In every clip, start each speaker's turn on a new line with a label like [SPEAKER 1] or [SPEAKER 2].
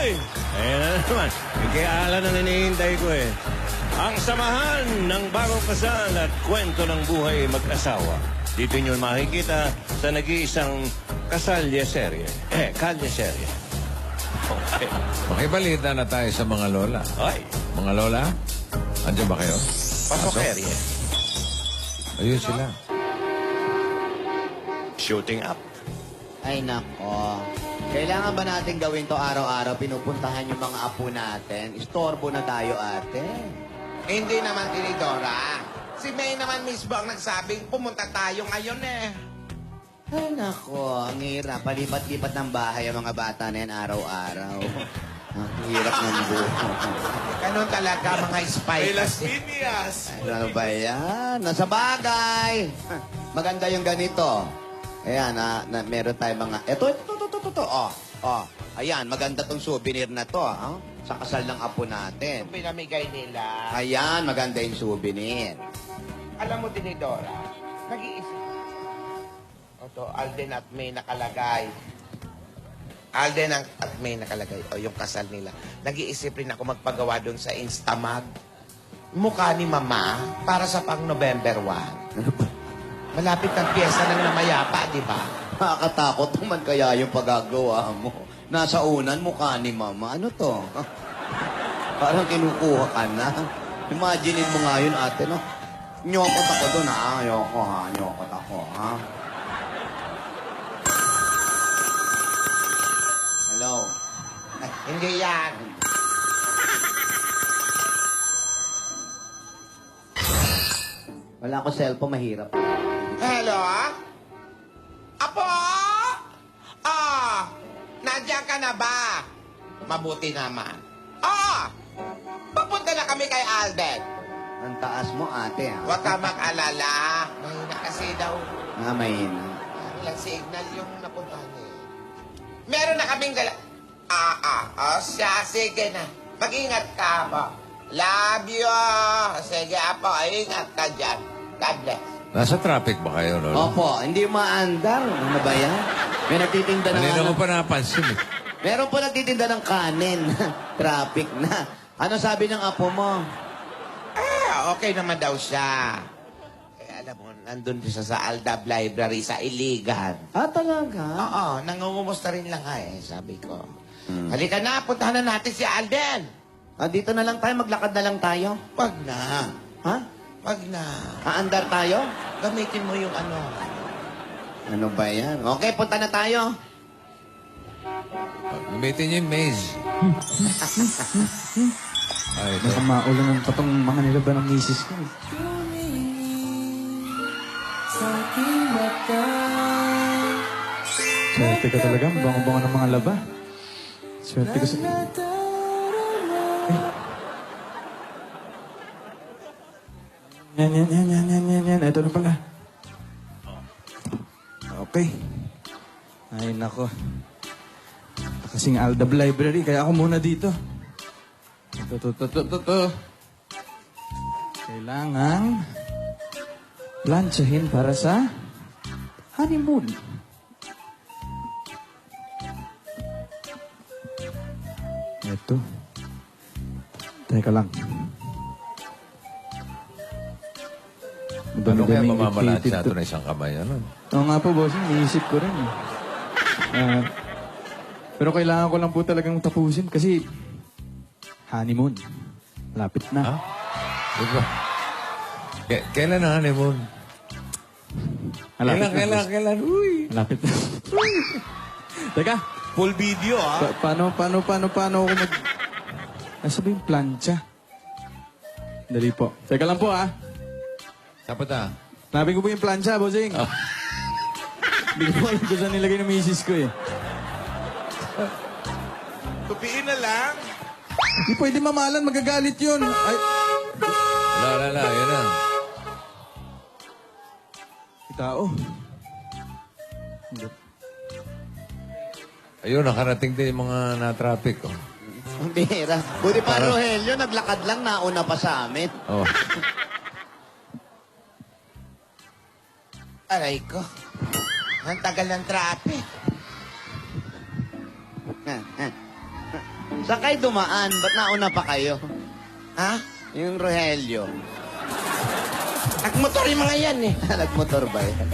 [SPEAKER 1] Ay! Ayan na naman. Kaya Alan ang hinihintay ko eh. Ang samahan ng bagong kasal at kwento ng buhay mag-asawa. Dito nyo makikita sa nag-iisang kasalye-serye. Kalye-serye. Okay.
[SPEAKER 2] Makibalita na tayo sa mga lola.
[SPEAKER 1] Ay,
[SPEAKER 2] Mga lola, andyan ba kayo?
[SPEAKER 1] pasokerye.
[SPEAKER 2] Ayun sila.
[SPEAKER 1] Shooting up.
[SPEAKER 3] Ay nako. Kailangan ba natin gawin to araw-araw? Pinupuntahan yung mga apo natin. Istorbo na tayo, ate.
[SPEAKER 4] Hindi naman, Tinidora. Si May naman mismo ang nagsabing pumunta tayo ngayon eh.
[SPEAKER 3] Ay nako, ang hirap. Palipat-lipat ng bahay ang mga bata na yan araw-araw. Ang hirap ng buhay.
[SPEAKER 4] Ganun talaga mga spy.
[SPEAKER 1] Piñas.
[SPEAKER 3] Ano ba yan? Nasa bagay. Maganda yung ganito. Ayan, meron tayong mga... Ito. Oh. Ayan, maganda tong souvenir na to. Sa kasal ng apo natin.
[SPEAKER 4] Yung pinamigay nila.
[SPEAKER 3] Ayan, maganda yung souvenir.
[SPEAKER 4] Alam mo, Tinidora, nag-iisip. Ito, Alden at May nakalagay. Alden at May nakalagay. O, yung kasal nila. Nag-iisip rin ako magpagawa doon sa Instamag. Mukha ni Mama para sa pang November 1. Malapit ang pyesa ng namayapa, di ba?
[SPEAKER 3] Nakakatakot naman kaya yung pagagawa mo. Nasa unan, mukha ni Mama. Ano to? Parang kinukuha ka na. Imaginin mo nga yun, ate, no? Nyokot ako doon, ha? Nyokot ako, ha? Hello?
[SPEAKER 4] Ay, hindi yan.
[SPEAKER 3] Wala ako cellphone, mahirap.
[SPEAKER 4] Hello? Apo? Nandiyan ka na ba? Mabuti naman. Papunta na kami kay Alden.
[SPEAKER 3] Ang taas mo, ate, ha?
[SPEAKER 4] Huwag ka mag-alala. Mahina kasi daw.
[SPEAKER 3] Mahina.
[SPEAKER 4] Ilang signal yung napuntahan niya. Meron na kaming gala... siya, sige na. Mag-ingat ka po. Love you. Sige, Apo, ingat ka dyan. God bless.
[SPEAKER 2] Nasa traffic ba kayo, lola?
[SPEAKER 3] Opo, hindi maandar. Ano ba yan? May nagtitinda ng...
[SPEAKER 2] Kanina ko pa napansin eh.
[SPEAKER 3] Meron po nagtitinda ng kanin. Traffic na. Ano sabi ng apo mo?
[SPEAKER 4] Okay naman daw siya. Alam mo, nandun siya sa Aldab Library sa Iligan.
[SPEAKER 3] Talaga?
[SPEAKER 4] Oo, nangungumusta rin lang sabi ko. Halika na, puntahan na natin si Alden.
[SPEAKER 3] Dito na lang tayo, maglakad na lang tayo.
[SPEAKER 4] Wag na.
[SPEAKER 3] Ha?
[SPEAKER 4] Wag na.
[SPEAKER 3] Aandar tayo?
[SPEAKER 4] Gamitin mo yung ano.
[SPEAKER 3] Ano ba yan? Okay, punta na tayo.
[SPEAKER 2] Gamitin niyo yung maze. Ay, ito.
[SPEAKER 5] Baka maulan ng patong mga nilaban ng misis ko. Swerte ka talaga. Bango-bango ng mga laba. Swerte ka sa... Yan. Ito na pala. Okay. Ay, nako. Kasing Aldab Library, kaya ako muna dito. Ito. Kailangan planchahin para sa honeymoon. Ito. Teka lang.
[SPEAKER 2] Ano kaya
[SPEAKER 5] Madami-daming
[SPEAKER 2] mamamalat
[SPEAKER 5] ipitit
[SPEAKER 2] siya
[SPEAKER 5] to.
[SPEAKER 2] ito na isang kamay? Ano?
[SPEAKER 5] Oo nga po, bossing. Iisip ko rin. Pero kailangan ko lang po talagang tapusin kasi honeymoon. Lapit na.
[SPEAKER 2] Ha? Diba? Kailan ang honeymoon?
[SPEAKER 5] Malapit na.
[SPEAKER 2] Kailan? Uy!
[SPEAKER 5] Malapit na. Teka,
[SPEAKER 1] Full video,
[SPEAKER 5] paano ako mag... Nasa ba yung plancha? Dali po. Teka lang po,
[SPEAKER 2] Dapat
[SPEAKER 5] Hanapin ko po yung plancha, bossing.
[SPEAKER 2] Oh.
[SPEAKER 5] Hindi ko po alam kung saan nilagay ng misis ko eh.
[SPEAKER 1] Tupiin na lang.
[SPEAKER 5] Hindi pwede mamalan, magagalit yun. Ay,
[SPEAKER 2] Wala. Yan na.
[SPEAKER 5] tao.
[SPEAKER 2] Ayun, nakarating din yung mga na-traffic. Oh.
[SPEAKER 3] Ang bihira. Buti pa, Rogelio, naglakad lang, nauna pa sa amin.
[SPEAKER 2] Oh.
[SPEAKER 4] Aray ko. Ang tagal ng traffic.
[SPEAKER 3] Saan kayo dumaan? Ba't nauna pa kayo?
[SPEAKER 4] Ha?
[SPEAKER 3] Yung Rogelio.
[SPEAKER 4] Nagmotor yung mga yan eh.
[SPEAKER 3] Nagmotor ba yan?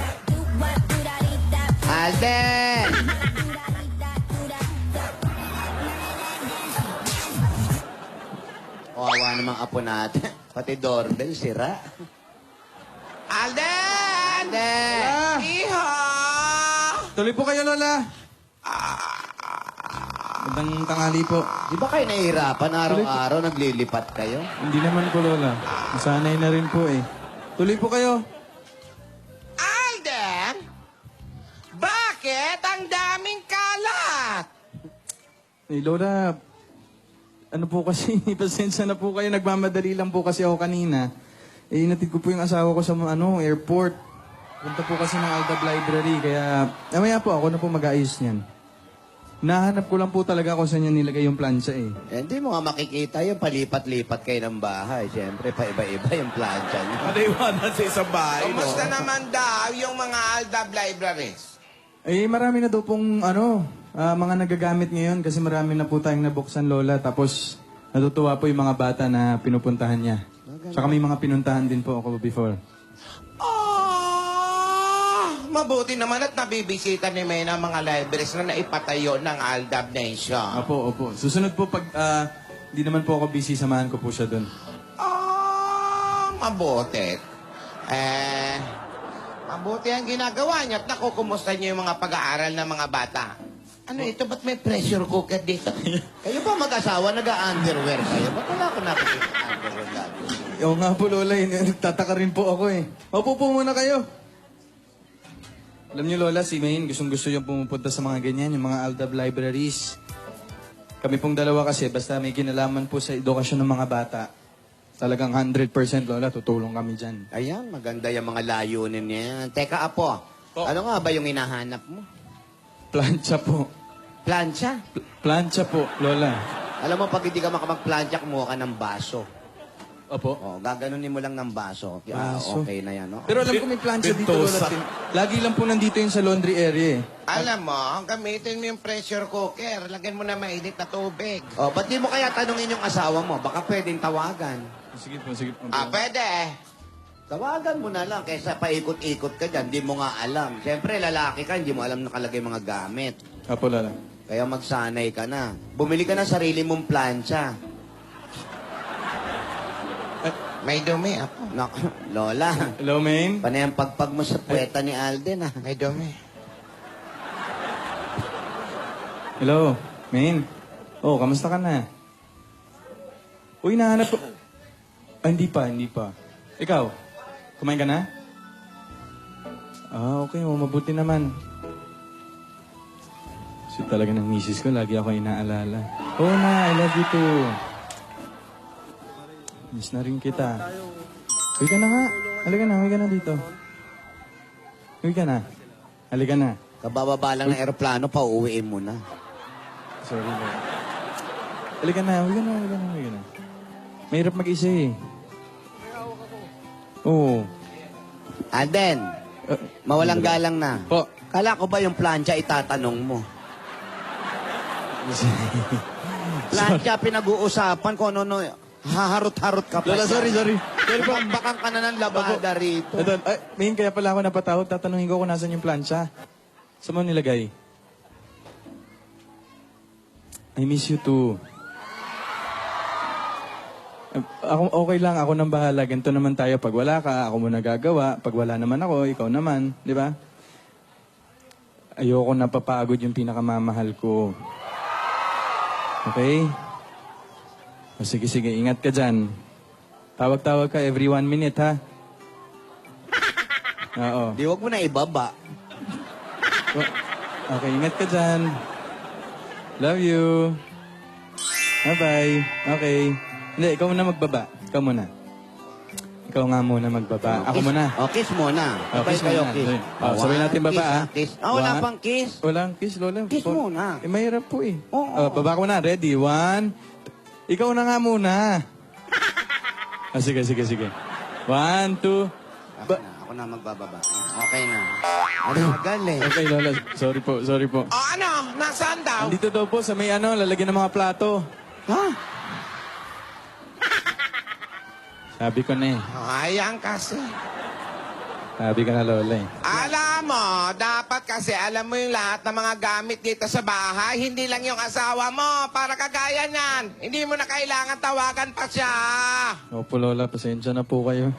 [SPEAKER 3] Alden! Kawawa namang apo natin. Pati doorbell, sira.
[SPEAKER 4] Alden!
[SPEAKER 3] Alden!
[SPEAKER 4] Iha!
[SPEAKER 5] Tuloy po kayo, Lola. Magandang tanghali po.
[SPEAKER 3] Di ba kayo nahihirapan araw-araw naglilipat kayo?
[SPEAKER 5] Hindi naman po, Lola. Masanay na rin po eh. Tuloy po kayo.
[SPEAKER 4] Alden! Bakit ang daming kalat?
[SPEAKER 5] Eh, Lola, ano po kasi, pasensya na po kayo. Nagmamadali lang po kasi ako kanina. Eh, inatid ko po yung asawa ko sa airport. Punta po kasi ng Aldab Library, kaya mamaya po ako na po mag-ayos niyan. Nahanap ko lang po talaga kung saan niya nilagay yung plancha eh.
[SPEAKER 3] Eh, hindi mo nga makikita yung palipat-lipat kayo ng bahay. Siyempre, paiba-iba yung plancha niyo.
[SPEAKER 6] Naiwanan sa isang bahay, no?
[SPEAKER 4] Kumusta naman daw yung mga Aldab libraries?
[SPEAKER 5] Eh, marami na daw pong mga nagagamit ngayon kasi marami na po tayong nabuksan, Lola. Tapos, natutuwa po yung mga bata na pinupuntahan niya. Tsaka may mga pinuntahan din po ako before.
[SPEAKER 4] Mabuti naman at nabibisita ni Mena ang mga libraries na naipatayo ng Aldab Nation.
[SPEAKER 5] Opo, opo. Susunod po pag hindi naman po ako busy, samahan ko po siya doon.
[SPEAKER 4] Mabuti. Mabuti ang ginagawa niya at nakukumusta niyo yung mga pag-aaral ng mga bata. Ano ito? Ba't may pressure cooker dito?
[SPEAKER 3] Kayo ba mag-asawa, nag-underwear kayo? Ba't wala ko nakikita underwear lagi?
[SPEAKER 5] Oo nga po, Lola. Nagtataka rin po ako eh. Opo po muna kayo. Alam niyo, Lola, si Maine, gustong-gusto yung pumupunta sa mga ganyan, yung mga Aldab libraries. Kami pong dalawa kasi, basta may kinalaman po sa edukasyon ng mga bata, talagang 100%, Lola, tutulong kami dyan.
[SPEAKER 3] Ayan, maganda yung mga layunin niya yan. Teka, Apo, ano nga ba yung hinahanap mo?
[SPEAKER 5] Plancha po.
[SPEAKER 3] Plancha?
[SPEAKER 5] Plancha po, Lola.
[SPEAKER 3] Alam mo, pag hindi ka makamag-plancha, kumuha ka ng baso.
[SPEAKER 5] Opo.
[SPEAKER 3] O, gaganunin mo lang ng baso.
[SPEAKER 5] Baso.
[SPEAKER 3] Okay na yan, no?
[SPEAKER 5] Pero alam ko may plancha dito, Lola. Lagi lang po nandito yun sa laundry area eh.
[SPEAKER 4] Alam mo, gamitin mo yung pressure cooker. Lagyan mo na mainit na tubig.
[SPEAKER 3] O, ba't di mo kaya tanungin yung asawa mo? Baka pwedeng tawagan.
[SPEAKER 5] Sige po, sige po.
[SPEAKER 4] Pwede.
[SPEAKER 3] Tawagan mo na lang kaysa paikot-ikot ka dyan, di mo nga alam. Siyempre, lalaki ka, hindi mo alam nakalagay mga gamit.
[SPEAKER 5] Apo, Lola.
[SPEAKER 3] Kaya magsanay ka na. Bumili ka na sarili mong plancha.
[SPEAKER 4] May dumi, Apo.
[SPEAKER 3] Lola,
[SPEAKER 5] Hello, Maine?
[SPEAKER 3] panay ang pagpag mo sa puweta ni Alden, ah.
[SPEAKER 4] May dumi.
[SPEAKER 5] Hello, Maine? Oh, kamusta ka na? Uy, nahanap ko. Hindi pa, hindi pa. Ikaw, kumain ka na? Okay, mabuti naman. Kasi talaga ng misis ko, lagi ako inaalala. Oh, na, I love you too. Miss na rin kita. Uy ka na nga. Halika na dito. Uy ka na. Halika na.
[SPEAKER 3] Kabababa lang ng aeroplano, pauwiin mo na.
[SPEAKER 5] Sorry, Lord. Halika na. Halika na. Mahirap mag-isa eh. Oo.
[SPEAKER 3] Alden, mawalang galang na.
[SPEAKER 5] Po.
[SPEAKER 3] Kala ko ba yung plancha itatanong mo? Plancha, pinag-uusapan ko ano, haharot-harot ka pa.
[SPEAKER 5] Lola, sorry. Sorry po.
[SPEAKER 3] Bakang ka na ng labada rito.
[SPEAKER 5] Ito, Main, kaya pala ako napatawag. Tatanungin ko kung nasan yung plancha. Saan mo nilagay? I miss you too. Ako, okay lang. Ako nang bahala. Ganito naman tayo. Pag wala ka, ako muna gagawa. Pag wala naman ako, ikaw naman. Di ba? Ayoko napapagod yung pinakamamahal ko. Okay? O sige, ingat ka dyan. Tawag-tawag ka every 1 minute, ha? Oo.
[SPEAKER 3] Di wag mo na ibaba.
[SPEAKER 5] Okay, ingat ka dyan. Love you. Bye-bye. Okay. Hindi, ikaw muna magbaba. Ikaw muna. Ikaw nga muna magbaba. Ako muna.
[SPEAKER 3] O, kiss muna.
[SPEAKER 5] Oh,
[SPEAKER 3] Sabay
[SPEAKER 5] kiss
[SPEAKER 3] kayo,
[SPEAKER 5] muna.
[SPEAKER 3] kiss.
[SPEAKER 5] Sabay natin baba,
[SPEAKER 3] kiss,
[SPEAKER 5] ah.
[SPEAKER 3] Kiss. Wala
[SPEAKER 5] One.
[SPEAKER 3] pang kiss.
[SPEAKER 5] Walang kiss, Lola.
[SPEAKER 3] Kiss muna.
[SPEAKER 5] Eh, mahirap po eh.
[SPEAKER 3] Oo.
[SPEAKER 5] Baba ko na. Ready? 1. Ikaw na nga muna. Sige. 1, 2.
[SPEAKER 3] Ako na magbababa. Okay na. Ano magal eh.
[SPEAKER 5] Okay, Lola. Sorry po, sorry po.
[SPEAKER 4] O ano? Nasaan daw?
[SPEAKER 5] Andito daw po sa may lalagyan ng mga plato.
[SPEAKER 3] Ha?
[SPEAKER 5] Sabi ko na eh.
[SPEAKER 4] Ayan kasi.
[SPEAKER 5] Sabi ko na, Lola eh.
[SPEAKER 4] Alam mo, dapat kasi alam mo yung lahat ng mga gamit dito sa bahay. Hindi lang yung asawa mo. Para kagaya niyan. Hindi mo na kailangan tawagan pa siya.
[SPEAKER 5] Opo, Lola. Pasensya na po kayo.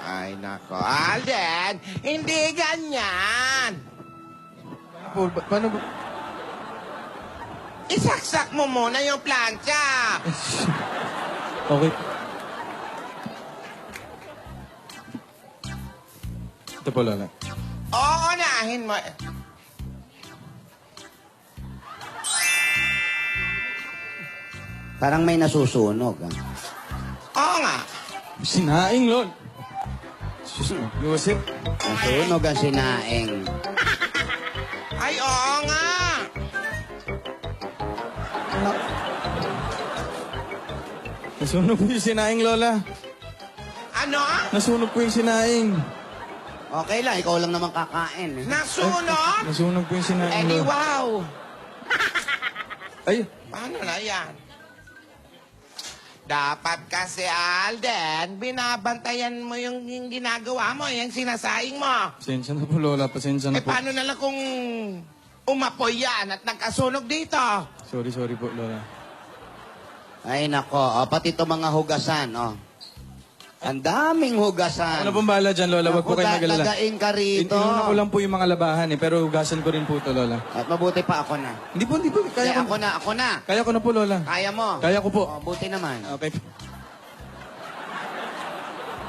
[SPEAKER 4] Ay, nako. Alden, hindi ganyan.
[SPEAKER 5] Paano ba?
[SPEAKER 4] Isaksak mo muna yung plancha.
[SPEAKER 5] Okay. Ito po, Lola.
[SPEAKER 4] Oo, unahin mo.
[SPEAKER 3] Parang may nasusunog. Ha?
[SPEAKER 4] Oo nga.
[SPEAKER 5] Sinaing, Lol. Sus, Yusip.
[SPEAKER 3] Nasunog ang sinaing.
[SPEAKER 4] Ay, oo nga.
[SPEAKER 5] Nasunog po yung sinaing, Lola.
[SPEAKER 4] Ano?
[SPEAKER 5] Nasunog po yung sinaing.
[SPEAKER 3] Okay lang, ikaw lang naman kakain. Eh.
[SPEAKER 4] Nasunog?
[SPEAKER 5] Nasunog po yung sinaing,
[SPEAKER 4] Eh, di
[SPEAKER 5] Lola.
[SPEAKER 4] wow.
[SPEAKER 5] Ay,
[SPEAKER 4] Paano na yan? Dapat kasi, Alden, binabantayan mo yung ginagawa mo, yung sinasaing mo.
[SPEAKER 5] pasensya na po, Lola. Pasensya na
[SPEAKER 4] Eh,
[SPEAKER 5] po.
[SPEAKER 4] paano na lang kung umapoy yan at nagkasunog dito?
[SPEAKER 5] Sorry po, Lola.
[SPEAKER 3] Ay nako, pati ito mga hugasan, oh. Ang daming hugasan.
[SPEAKER 5] Ano pong bahala dyan, Lola? Huwag po kayo mag-alala.
[SPEAKER 3] Lagain ka rito.
[SPEAKER 5] Inuna ko lang po yung mga labahan eh, pero hugasan ko rin po ito, Lola.
[SPEAKER 3] At mabuti pa ako na.
[SPEAKER 5] Hindi po.
[SPEAKER 3] Kaya
[SPEAKER 5] Kaya
[SPEAKER 3] ako na, ako na.
[SPEAKER 5] Kaya ko na po, Lola.
[SPEAKER 3] Kaya mo.
[SPEAKER 5] Kaya ko po.
[SPEAKER 3] Oh, buti naman.
[SPEAKER 5] Okay.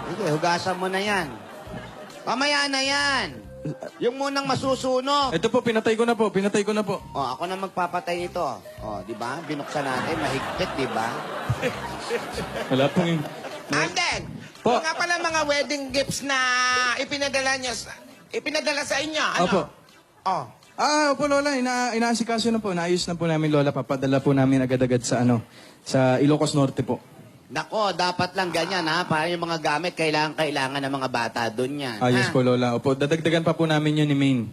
[SPEAKER 3] Sige, hugasan mo na yan. Mamaya na yan. Yung munang masusunog.
[SPEAKER 5] Ito po, pinatay ko na po.
[SPEAKER 3] Oh, ako na magpapatay nito. Oh, di ba? Binuksan natin, mahigpit, di ba?
[SPEAKER 5] Wala pong...
[SPEAKER 4] Alden,
[SPEAKER 5] Po.
[SPEAKER 4] mga pala mga wedding gifts na ipinadala sa inyo. Ano?
[SPEAKER 5] Opo.
[SPEAKER 4] Oh.
[SPEAKER 5] Opo, Lola. Inaasikaso na po. Naayos na po namin, Lola. Papadala po namin agad-agad sa sa Ilocos Norte po.
[SPEAKER 3] Nako, dapat lang ganyan, ha? Para yung mga gamit, kailangan ng mga bata doon yan.
[SPEAKER 5] Ayos
[SPEAKER 3] ha?
[SPEAKER 5] po, Lola. Opo, dadagdagan pa po namin yun ni Maine.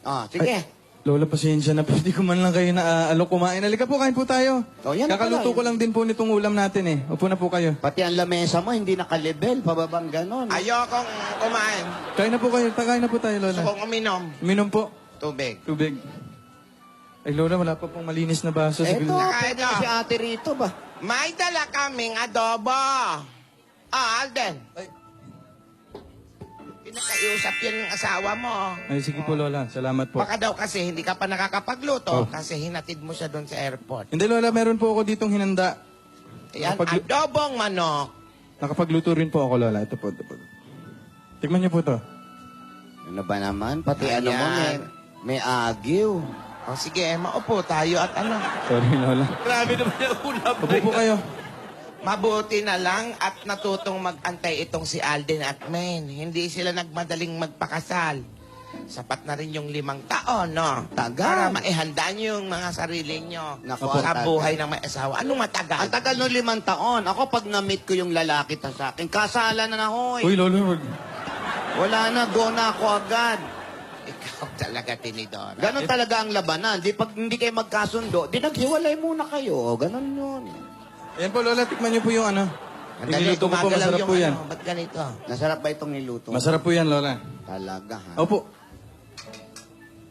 [SPEAKER 3] Oh, sige.
[SPEAKER 5] Ay, Lola, pasensya na po. Hindi ko man lang kayo alok kumain. Halika po, kain po tayo.
[SPEAKER 3] Oh, yan na
[SPEAKER 5] Kakaluto
[SPEAKER 3] pala,
[SPEAKER 5] ko lang din po nitong ulam natin eh. Upo na po kayo.
[SPEAKER 3] Pati ang lamesa mo, hindi naka-level, pababang ganon.
[SPEAKER 4] Ayokong kumain.
[SPEAKER 5] Kain na po kayo. Kain na po tayo,
[SPEAKER 4] Gusto
[SPEAKER 5] Lola.
[SPEAKER 4] kong uminom.
[SPEAKER 5] Minom po.
[SPEAKER 4] Tubig.
[SPEAKER 5] Tubig. Ay, Lola, wala pa pong malinis na baso.
[SPEAKER 3] Eto,
[SPEAKER 4] Nakain
[SPEAKER 3] pwede
[SPEAKER 4] na.
[SPEAKER 3] si ate rito ba?
[SPEAKER 4] May dala kaming adobo. Alden.
[SPEAKER 5] Ay.
[SPEAKER 4] Pinakaiusap yan ng asawa mo.
[SPEAKER 5] Ay, sige po, Lola. Salamat po.
[SPEAKER 4] Baka daw kasi hindi ka pa nakakapagluto
[SPEAKER 5] Oh.
[SPEAKER 4] kasi hinatid mo siya doon sa airport.
[SPEAKER 5] Hindi, Lola. Meron po ako ditong hinanda.
[SPEAKER 4] Ayan,
[SPEAKER 5] Nakapaglu-
[SPEAKER 4] adobong manok.
[SPEAKER 5] Nakapagluto rin po ako, Lola. Ito po. Tikman niyo po to.
[SPEAKER 3] Ano ba naman? Pati
[SPEAKER 4] Ayan.
[SPEAKER 3] ano mo, may agiw.
[SPEAKER 4] O sige, maupo tayo at ano.
[SPEAKER 5] Sorry, Lola.
[SPEAKER 6] Grabe naman yung ulam.
[SPEAKER 5] Upo po kayo.
[SPEAKER 4] Mabuti na lang at natutong mag-antay itong si Alden at Maine. Hindi sila nagmadaling magpakasal. Sapat na rin yung 5 taon, no?
[SPEAKER 3] Tagal.
[SPEAKER 4] Para maihanda niyo yung mga sarili niyo
[SPEAKER 3] Nako,
[SPEAKER 4] sa
[SPEAKER 3] tagal.
[SPEAKER 4] buhay ng may asawa. Anong matagal?
[SPEAKER 3] Ang tagal no 5 taon. Ako pag na-meet ko yung lalaki ta sa akin, kasala na hoy.
[SPEAKER 5] Uy, Lola.
[SPEAKER 3] Wala na, go na ako agad.
[SPEAKER 4] Ikaw talaga, Tinidora.
[SPEAKER 3] Ganon talaga ang labanan. Di pag hindi kayo magkasundo, di naghiwalay muna kayo. Ganon yun.
[SPEAKER 5] Ayan po, Lola. Tikman niyo po yung ano.
[SPEAKER 4] Ang
[SPEAKER 5] Yung
[SPEAKER 4] dali,
[SPEAKER 5] niluto ko po.
[SPEAKER 4] gumagalaw
[SPEAKER 5] Masarap
[SPEAKER 4] yung
[SPEAKER 5] po yan.
[SPEAKER 4] ano. Ba't ganito?
[SPEAKER 3] Nasarap ba itong niluto?
[SPEAKER 5] Masarap po yan, Lola.
[SPEAKER 3] Talaga, ha?
[SPEAKER 5] Opo.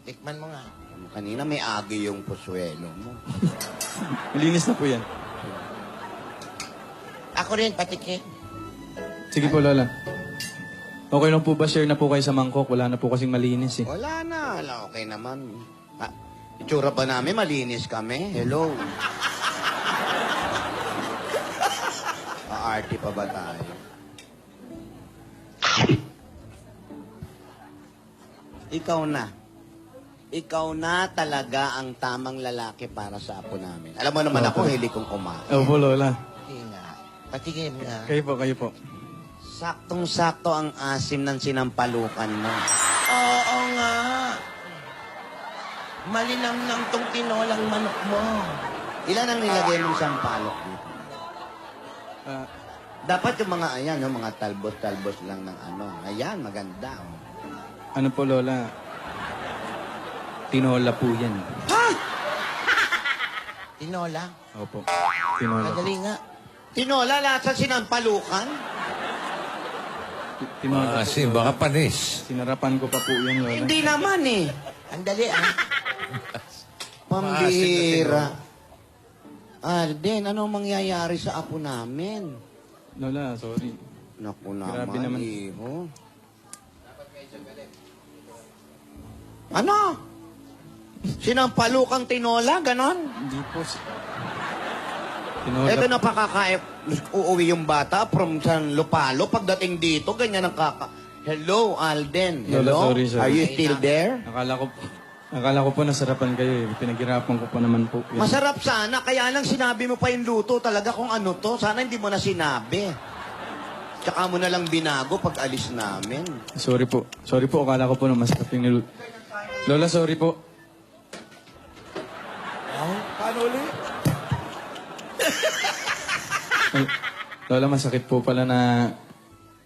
[SPEAKER 4] Tikman mo nga.
[SPEAKER 3] Kanina may agi yung pusuelo mo.
[SPEAKER 5] Malinis na po yan.
[SPEAKER 4] Ako rin, patikin.
[SPEAKER 5] Sige po, Lola. Okay lang po ba share na po kayo sa mangkok? Wala na po kasing malinis eh.
[SPEAKER 3] Wala na. Wala, okay naman. Ha, itsura pa namin, malinis kami. Hello. Aarti pa ba tayo? Ikaw na. Ikaw na talaga ang tamang lalaki para sa apo namin. Alam mo naman ako, hili kong kumain.
[SPEAKER 5] Opo, Lola.
[SPEAKER 4] Hindi nga. Patikin nga.
[SPEAKER 5] Kayo po.
[SPEAKER 3] Saktong-sakto ang asim ng sinampalukan mo.
[SPEAKER 4] Oo nga. Malinamnam tong tinolang manok mo.
[SPEAKER 3] Ilan ang nilagay mong sampalok dito? Dapat yung mga, ayan, no, mga talbos-talbos lang ng ano. Ayan, maganda. Oh.
[SPEAKER 5] Ano po, Lola? Tinola po yan.
[SPEAKER 4] Tinola.
[SPEAKER 5] Opo. Tinola po.
[SPEAKER 4] Madali nga.
[SPEAKER 3] Tinola, nasa sinampalukan?
[SPEAKER 5] Tinola po.
[SPEAKER 2] Maasim, baka panis.
[SPEAKER 5] Sinarapan ko pa po yan, Lola.
[SPEAKER 3] Hindi naman eh.
[SPEAKER 4] Ang dali ah.
[SPEAKER 3] Pambihira. Alden, anong mangyayari sa apo namin?
[SPEAKER 5] Lola, sorry.
[SPEAKER 3] Naku
[SPEAKER 5] Grabe
[SPEAKER 3] naman,
[SPEAKER 5] naman.
[SPEAKER 3] iho. Ano? Sinampalukang tinola, ganon?
[SPEAKER 5] Hindi po. Tinola
[SPEAKER 3] Ito na pakakaip. Uuwi yung bata from San Lupalo. Pagdating dito, ganyan ang kaka... Hello, Alden.
[SPEAKER 5] Lola,
[SPEAKER 3] Hello?
[SPEAKER 5] sorry, sorry.
[SPEAKER 3] Are you still there?
[SPEAKER 5] Akala ko po nasarapan kayo eh. Pinaghirapan ko pa naman po. Yan.
[SPEAKER 3] Masarap sana, kaya lang sinabi mo pa yung luto talaga kung ano to. Sana hindi mo na sinabi. Tsaka mo na lang binago pag alis namin.
[SPEAKER 5] Sorry po. Sorry po, akala ko po na masarap yung niluto. Lola, sorry po.
[SPEAKER 6] Paano ulit?
[SPEAKER 5] Ay, Lola, masakit po pala na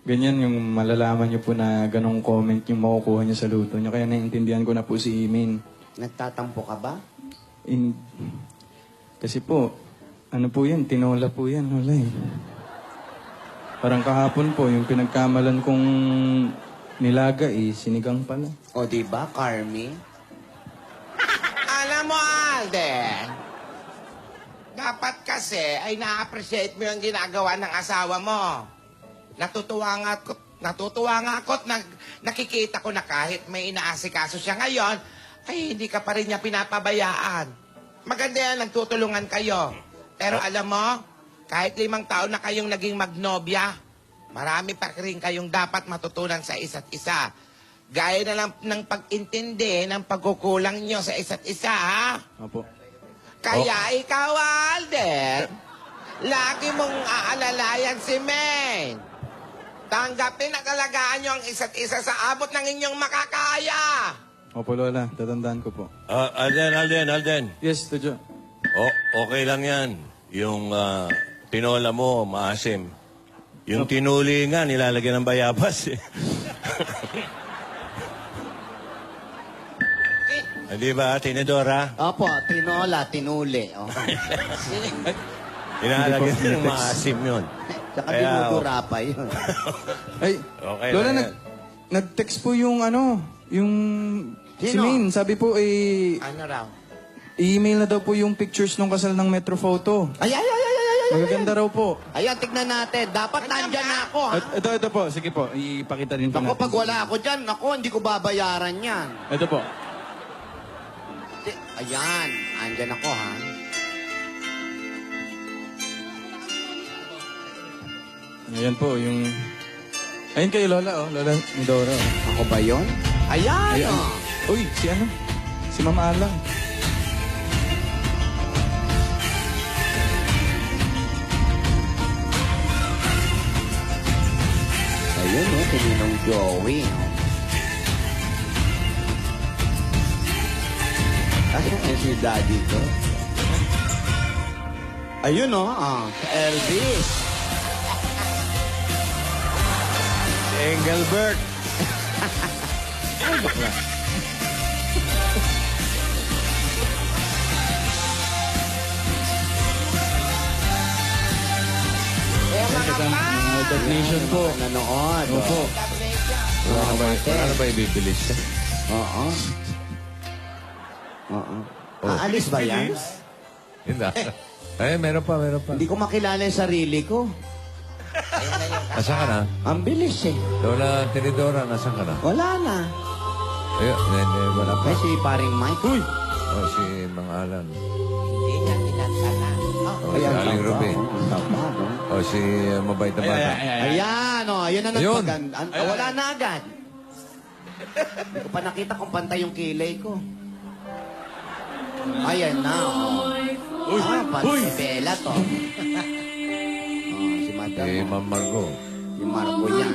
[SPEAKER 5] ganyan yung malalaman niyo po na ganong comment yung makukuha niyo sa luto niyo. Kaya naiintindihan ko na po si Imin.
[SPEAKER 3] Nagtatampo ka ba?
[SPEAKER 5] Kasi po, ano po yan? Tinola po yan, Lola eh. Parang kahapon po, yung pinagkamalan kong nilaga eh, sinigang pala.
[SPEAKER 3] O diba, Carmi?
[SPEAKER 4] Alam mo, Alden, dapat kasi ay na-appreciate mo yung ginagawa ng asawa mo. Natutuwa nga ako't nakikita ko na kahit may inaasikaso siya ngayon, ay hindi ka pa rin niya pinapabayaan. Maganda yan, nagtutulungan kayo. Pero alam mo, kahit 5 taon na kayong naging magnobya, marami pa rin kayong dapat matutunan sa isa't isa. Gaya na lang ng pag-intindi ng pagkukulang nyo sa isa't isa, ha?
[SPEAKER 5] Opo.
[SPEAKER 4] Kaya ikaw, Alden, lagi mong aalalayan si Maine. Tanggapin at alagaan nyo ang isa't isa sa abot ng inyong makakaya.
[SPEAKER 5] Opo, Lola. Tatandaan ko po.
[SPEAKER 1] Alden.
[SPEAKER 5] Yes, Tujo.
[SPEAKER 1] Okay lang yan. Yung tinola mo, maasim. Yung tinuli nga, nilalagyan ng bayabas eh. Di ba, Tinidora?
[SPEAKER 3] Opo, tinola, tinuli. Oh.
[SPEAKER 1] Nilalagyan ng maasim yun.
[SPEAKER 3] Tsaka
[SPEAKER 1] Kaya,
[SPEAKER 3] dinudura pa yun.
[SPEAKER 5] Ay,
[SPEAKER 1] Okay
[SPEAKER 5] Lola,
[SPEAKER 1] lang yan.
[SPEAKER 5] nag-text po yung yung si
[SPEAKER 3] Sino?
[SPEAKER 5] Maine. Sabi po,
[SPEAKER 4] Ano raw?
[SPEAKER 5] i-email na daw po yung pictures ng kasal ng Metro Photo.
[SPEAKER 3] Ay.
[SPEAKER 5] Magaganda raw po.
[SPEAKER 3] Ayan, tignan natin. Dapat nandyan na ako, ha?
[SPEAKER 5] Ito po. Sige po. Ipakita din po
[SPEAKER 3] Ako,
[SPEAKER 5] natin.
[SPEAKER 3] pag wala ako dyan, ako, hindi ko babayaran yan.
[SPEAKER 5] Ito po.
[SPEAKER 3] Ayan, andyan ako, ha?
[SPEAKER 5] Ayan po, yung... Ayun kayo, Lola, oh. Lola ni Dora, oh.
[SPEAKER 3] Ako ba yun? Ayan,
[SPEAKER 5] Ayan.
[SPEAKER 3] oh.
[SPEAKER 5] Uy, si ano? Si Mama Alang.
[SPEAKER 3] Ayun, oh, sininong Joey, oh. Asan si Daddy ko? Ayun, oh, Elvis.
[SPEAKER 1] Engelbert.
[SPEAKER 5] Kasama mga Dog Nation po.
[SPEAKER 3] Nanood.
[SPEAKER 5] Opo.
[SPEAKER 2] Wala na ba ibibilis siya?
[SPEAKER 3] Oo. Aalis ba yan?
[SPEAKER 2] Hindi. Meron pa.
[SPEAKER 3] Hindi ko makilala yung sarili ko.
[SPEAKER 2] Nasaan ka na?
[SPEAKER 3] Ang bilis eh.
[SPEAKER 2] Lola Tinidora, nasaan ka na?
[SPEAKER 3] Wala na.
[SPEAKER 2] Ayun, wala pa.
[SPEAKER 3] May si paring Mike. Uy!
[SPEAKER 2] Si Mang Alan.
[SPEAKER 4] Hindi niya tinatala.
[SPEAKER 2] Si Aling Ruby.
[SPEAKER 3] Ang taba, no?
[SPEAKER 2] Si mabait na bata.
[SPEAKER 3] Ayan, oh. Ayun na
[SPEAKER 2] Ayun.
[SPEAKER 3] nagpaganda. Wala na agad. Hindi ko pa nakita kung pantay yung kilay ko. Ayan na, oh. Pantay si Bella to. Oh, si Madam.
[SPEAKER 2] Si Ma'am Margo.
[SPEAKER 3] Yung Marco niya.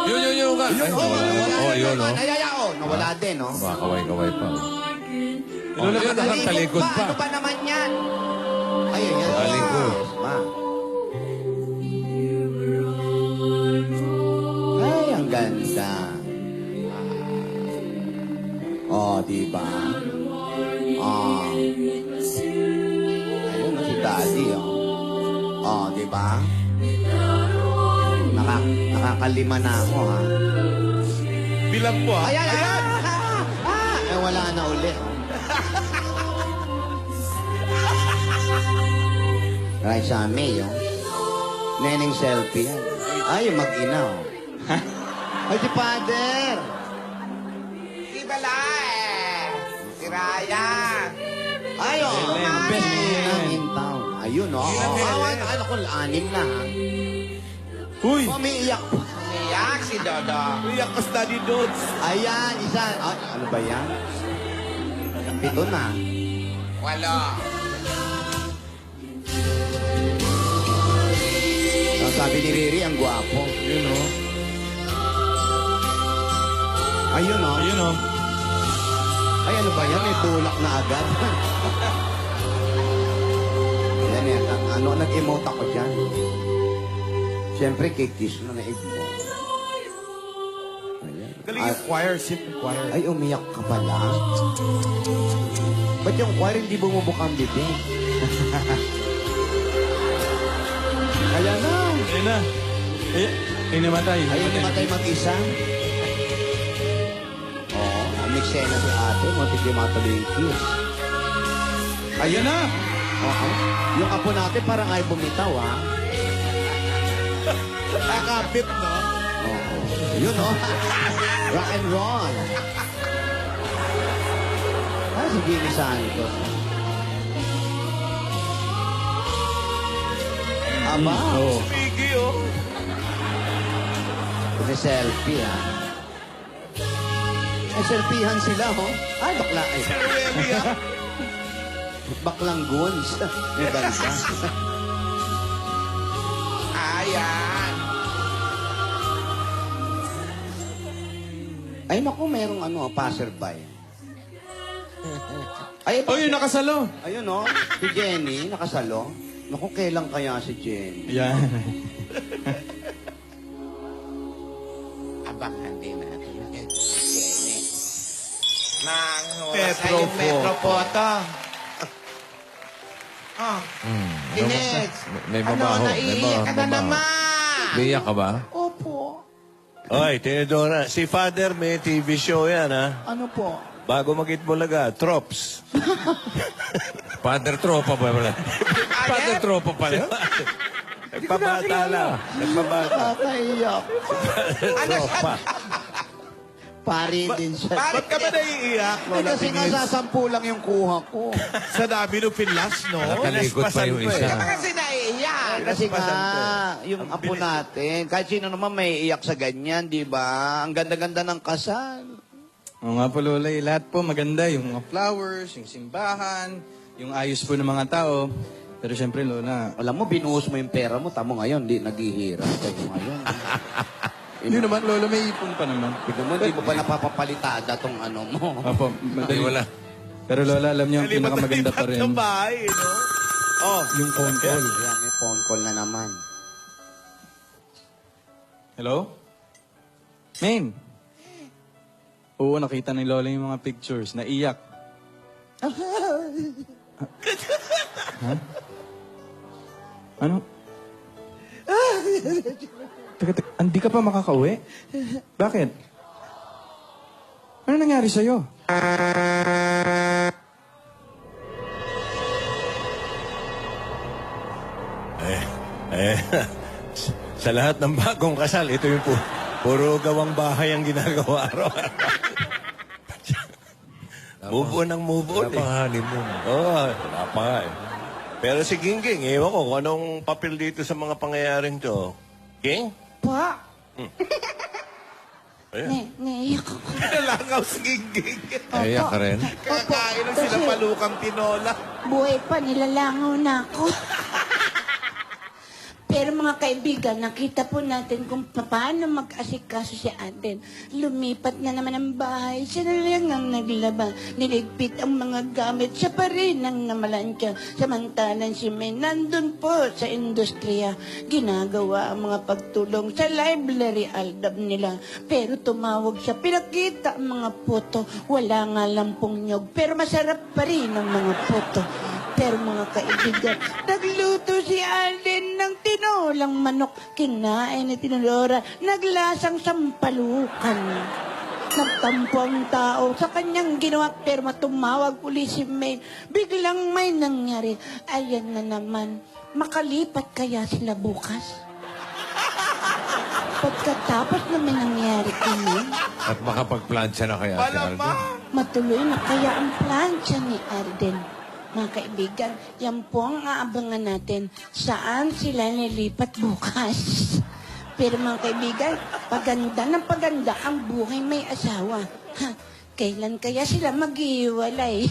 [SPEAKER 2] Yun ka. Ay, nawala. Yun, oh.
[SPEAKER 3] Nawala din, oh.
[SPEAKER 2] Kaway-kaway pa.
[SPEAKER 5] Lola,
[SPEAKER 2] Yun,
[SPEAKER 3] Talikod
[SPEAKER 2] talikod pa.
[SPEAKER 3] Ano ba naman yan? Ayun yan.
[SPEAKER 2] Talikod.
[SPEAKER 3] Ma. ganda. Oh, diba? Oh. Ayun, si Daddy, oh. Oh, diba? Nakakalima na ako, ha?
[SPEAKER 6] Bilang po, ha?
[SPEAKER 3] Ayan! Ayan! Eh, wala na uli. Right sa May, oh. Neneng selfie, yan. Ay, mag-ina, oh. Ay, si Father!
[SPEAKER 4] Si Balay! Si Ryan!
[SPEAKER 3] Ay, oh. Best man in town. Ayun, oh. Ay, naku, 6 na, ha?
[SPEAKER 5] Uy!
[SPEAKER 3] Umiiyak pa.
[SPEAKER 4] Umiyak si Dodo.
[SPEAKER 6] Uyak ka study notes.
[SPEAKER 3] Ayan, isa. Ay, ano ba yan? 7 na.
[SPEAKER 4] Walo.
[SPEAKER 3] Ang sabi ni Riri, ang gwapo.
[SPEAKER 5] Yun, oh.
[SPEAKER 3] Ayun, oh.
[SPEAKER 5] Ayun, oh.
[SPEAKER 3] Ay, ano ba yan? May tulak na agad. Yan, yan. Ano, nag-emote ako dyan. Siyempre, kikiss na naig mo. Ayan.
[SPEAKER 6] Galing yung choir, simple choir.
[SPEAKER 3] Ay, umiyak ka pala. Ba't yung choir hindi bumubukang bibig? Ayan na.
[SPEAKER 5] Ayun na. Ay, namatay.
[SPEAKER 3] Ayun namatay mag-isa. Oo, umiksena si ate. Muntik yung matuloy yung kiss.
[SPEAKER 5] Ayun na!
[SPEAKER 3] Oo. Yung apo natin parang ay bumitaw, ha?
[SPEAKER 6] Nakakapit, no?
[SPEAKER 3] Oo. Yun, oh. Rock and roll. Ah, si Jimmy Santos. Aba.
[SPEAKER 5] Oo.
[SPEAKER 6] Pigi, oh.
[SPEAKER 3] May selfie, ha? May selfiehan sila, oh. Ay, bakla. Ay,
[SPEAKER 6] Remy, ha?
[SPEAKER 3] baklang guns. May banda.
[SPEAKER 4] Ayan.
[SPEAKER 3] Ay, naku, merong ano, passerby. Ay,
[SPEAKER 5] Oh, yun, nakasalo.
[SPEAKER 3] ayun, oh. Si Jenny, nakasalo. Naku, kailan kaya si Jenny?
[SPEAKER 5] Yan.
[SPEAKER 4] Abangan din natin. Jenny. Nang
[SPEAKER 6] Metro
[SPEAKER 4] yung
[SPEAKER 6] po.
[SPEAKER 4] Metro Photo. Oh. Dinex.
[SPEAKER 2] May mabaho.
[SPEAKER 4] Ano, naiiyak ka na naman.
[SPEAKER 2] Umiyak ka ba?
[SPEAKER 3] Opo.
[SPEAKER 1] Oy, Tinidora, si Father may TV show yan, ha?
[SPEAKER 3] Ano po?
[SPEAKER 1] Bago mag-Itbulaga, Trops.
[SPEAKER 2] Father Tropa pa pala. Father Tropa pala.
[SPEAKER 1] Nagpabata lang. Nagpabata.
[SPEAKER 3] Nakakaiyak.
[SPEAKER 1] Tropa.
[SPEAKER 3] Pari din siya.
[SPEAKER 6] Ba't ka ba naiiyak,
[SPEAKER 3] Eh,
[SPEAKER 6] Lola
[SPEAKER 3] kasi nga
[SPEAKER 6] Denise?
[SPEAKER 3] sasampu lang yung kuha ko.
[SPEAKER 6] Sa dami nung pinlas, no?
[SPEAKER 2] Nakalikot pa yung
[SPEAKER 1] Naspasan ko,
[SPEAKER 2] isa.
[SPEAKER 4] Ka ba kasi naiiyak?
[SPEAKER 3] Kasi
[SPEAKER 1] Naspasan ko,
[SPEAKER 3] nga, yung apo natin, kahit sino naman may iyak sa ganyan, di ba? Ang ganda-ganda ng kasal.
[SPEAKER 5] Oo nga po, Lola. Lahat po maganda. Yung mga flowers, yung simbahan, yung ayos po ng mga tao. Pero syempre, Lola,
[SPEAKER 3] Alam mo, binuhos mo yung pera mo, tamo ngayon, di naghihirap kayo ngayon.
[SPEAKER 5] hindi naman, Lola, may ipon pa naman.
[SPEAKER 3] Tignan mo, di mo pa napapapalitada tong ano mo.
[SPEAKER 5] Opo, madali.
[SPEAKER 2] Ay, wala.
[SPEAKER 5] Pero Lola, alam niyo, ang pinakamaganda pa rin,
[SPEAKER 6] ng bahay, no? Oh,
[SPEAKER 5] yung phone call.
[SPEAKER 3] Ayan, may phone call na naman.
[SPEAKER 5] Hello? Main? Oo, nakita ni Lola yung mga pictures. Naiyak. Ha? Ano? Teka, hindi ka pa makakauwi? Bakit? Ano nangyari sa'yo?
[SPEAKER 1] Sa lahat ng bagong kasal, ito yung puro gawang bahay ang ginagawa araw-araw. Move on ang move on.
[SPEAKER 2] Wala pang honeymoon.
[SPEAKER 1] Oo, wala pa nga eh. Pero si Gingging, ewan ko kung anong papel dito sa mga pangyayaring to. Ging?
[SPEAKER 7] Pa,
[SPEAKER 1] Ayan.
[SPEAKER 7] naiyak ako.
[SPEAKER 6] Nalangaw si Gingging.
[SPEAKER 2] Naiyak ka rin.
[SPEAKER 6] Kakain ng sila palukang tinola.
[SPEAKER 7] Buhay pa, nilalangaw na ako. Pero mga kaibigan, nakita po natin kung paano mag-asikaso si Aden. Lumipat na naman ang bahay. Siya na lang ang naglaba. Niligpit ang mga gamit. Siya pa rin ang namalansya. Samantalang si May nandun po sa industriya. Ginagawa ang mga pagtulong sa library album nila. Pero tumawag siya. Pinakita ang mga puto. Wala nga lang pong nyog. Pero masarap pa rin ang mga puto. Pero mga kaibigan, nagluto si Alden ng tinolang manok. Kinain ni Tinodora, naglasang sampalukan. Nagtampo ang tao sa kanyang ginawa, pero matumawag uli si May. Biglang may nangyari. Ayan na naman, makalipat kaya sila bukas? Pagkatapos na may nangyari kami,
[SPEAKER 2] At makapagplansya na kaya si Alden.
[SPEAKER 6] Malamang.
[SPEAKER 7] matuloy na kaya ang plancha ni Arden. Mga kaibigan, yan po ang aabangan natin. Saan sila nilipat bukas? Pero mga kaibigan, paganda ng paganda ang buhay may asawa. Ha, kailan kaya sila maghiwalay?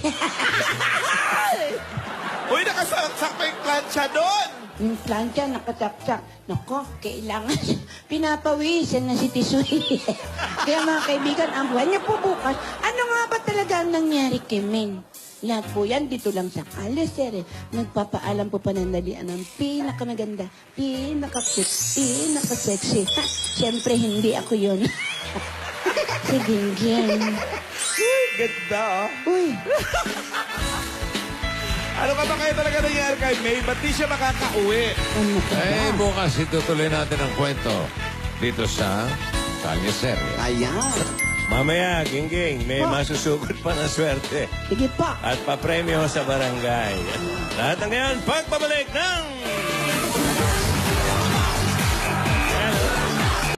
[SPEAKER 6] Uy, nakasaksak pa yung plancha doon.
[SPEAKER 7] Yung plancha nakasaksak. Nako, kailangan pinapawisan na si Tisoy. Kaya mga kaibigan, ang buhay niya po bukas. Ano nga ba talaga ang nangyari kay Min? Lahat po yan dito lang sa Kalisere. Nagpapaalam po panandalian ng pinakamaganda, pinaka-cute, pinaka-sexy. Ha, siyempre, hindi ako yun. Si Gingging.
[SPEAKER 6] Ganda, ah.
[SPEAKER 7] Uy,
[SPEAKER 6] Ano ka ba kayo talaga nangyari kay May? Ba't di siya makakauwi?
[SPEAKER 7] ano ka ba?
[SPEAKER 2] Eh, bukas itutuloy natin ang kwento dito sa Kalye Serye.
[SPEAKER 3] Ayan.
[SPEAKER 1] Mamaya, Gingging, may masusugod pa na swerte.
[SPEAKER 7] Sige pa.
[SPEAKER 1] At papremyo sa barangay. Lahat ng ngayon, pagbabalik ng